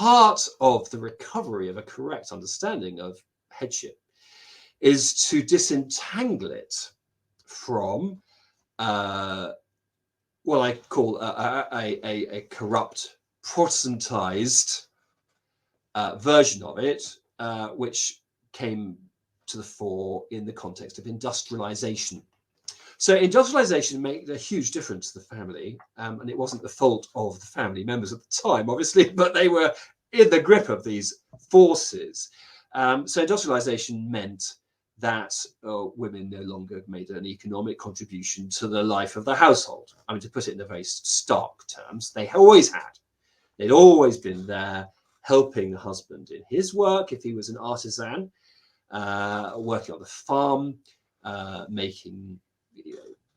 part of the recovery of a correct understanding of headship is to disentangle it from what I call a corrupt, Protestantized version of it, which came to the fore in the context of industrialization. So industrialization made a huge difference to the family, and it wasn't the fault of the family members at the time, obviously, but they were in the grip of these forces. So industrialization meant that women no longer made an economic contribution to the life of the household. I mean, to put it in a very stark terms, they always had. They'd always been there helping the husband in his work, if he was an artisan, working on the farm, making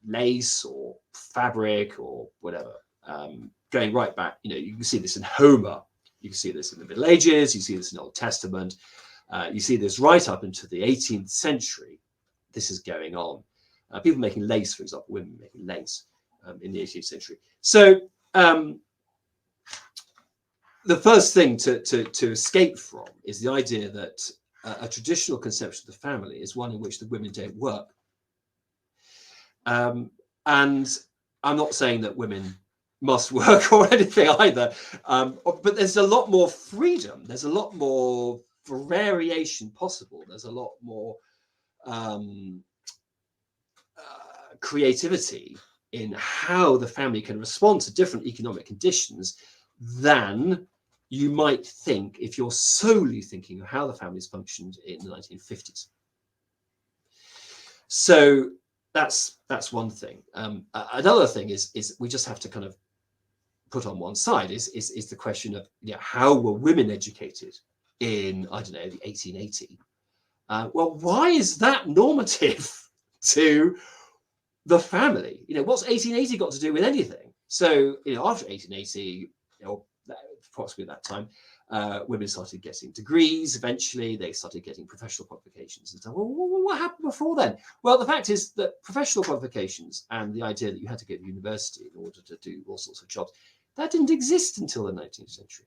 lace or fabric or whatever, going right back. You can see this in Homer, you can see this in the Middle Ages, you see this in the Old Testament, you see this right up into the 18th century. This is going on. People making lace, for example, women making lace in the 18th century. So the first thing to escape from is the idea that a traditional conception of the family is one in which the women don't work. And I'm not saying that women must work or anything either, but there's a lot more freedom. There's a lot more variation possible. There's a lot more creativity in how the family can respond to different economic conditions than you might think if you're solely thinking of how the families functioned in the 1950s. So that's one thing. Another thing is we just have to kind of put on one side is the question of how were women educated in, I don't know, the 1880? Well, why is that normative to the family? What's 1880 got to do with anything? So after 1880, or approximately that time, women started getting degrees. Eventually, they started getting professional qualifications and stuff. Well, what happened before then? Well, the fact is that professional qualifications and the idea that you had to go to university in order to do all sorts of jobs, that didn't exist until the 19th century.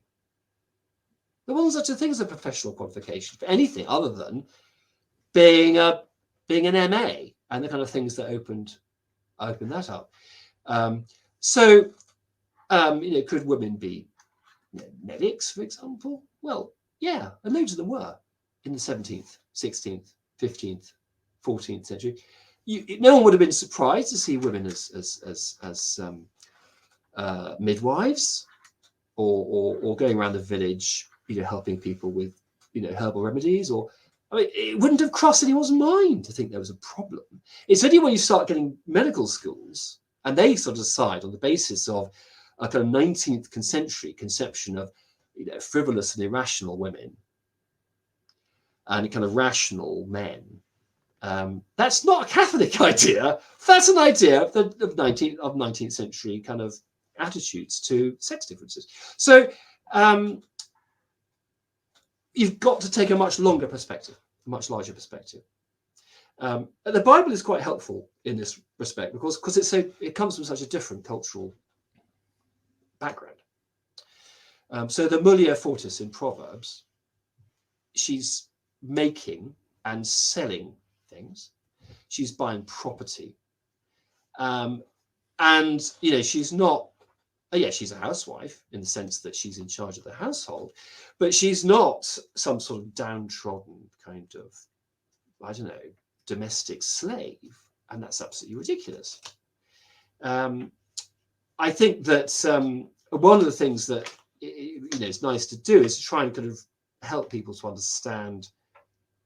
There wasn't such a thing as a professional qualification for anything other than being an MA and the kind of things that opened that up. Could women be medics, for example? Well, yeah, and loads of them were in the 17th, 16th, 15th, 14th century. No one would have been surprised to see women as midwives or going around the village, helping people with, herbal remedies. Or, I mean, it wouldn't have crossed anyone's mind to think there was a problem. It's only when you start getting medical schools and they sort of decide on the basis of a kind of 19th century conception of frivolous and irrational women and kind of rational men. That's not a Catholic idea. That's an idea of 19th century kind of attitudes to sex differences. So you've got to take a much longer perspective, a much larger perspective. The Bible is quite helpful in this respect because it comes from such a different cultural background. So the mulier fortis in Proverbs, she's making and selling things. She's buying property. And, she's not, she's a housewife in the sense that she's in charge of the household, but she's not some sort of downtrodden kind of, I don't know, domestic slave. And that's absolutely ridiculous. I think that one of the things that it's nice to do is to try and kind of help people to understand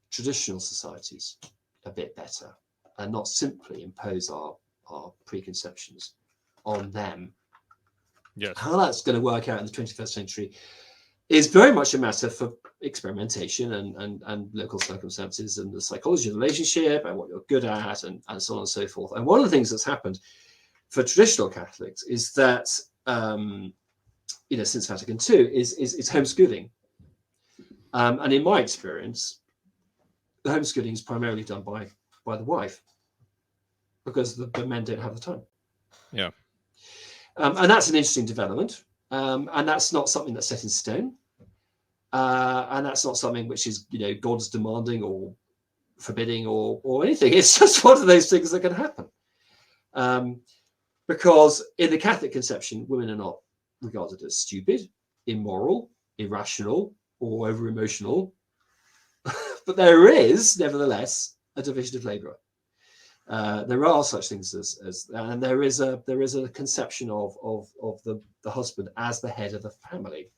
traditional societies a bit better and not simply impose our preconceptions on them. Yes. How that's going to work out in the 21st century is very much a matter for experimentation and local circumstances and the psychology of the relationship and what you're good at and so on and so forth. And one of the things that's happened for traditional Catholics is that, since Vatican II, is homeschooling. And in my experience, the homeschooling is primarily done by the wife because the men don't have the time. Yeah. And that's an interesting development. And that's not something that's set in stone. And that's not something which is, God's demanding or forbidding or anything. It's just one of those things that can happen. Because in the Catholic conception, women are not regarded as stupid, immoral, irrational, or over emotional. But there is, nevertheless, a division of labor. There are such things as and there is a conception of the husband as the head of the family.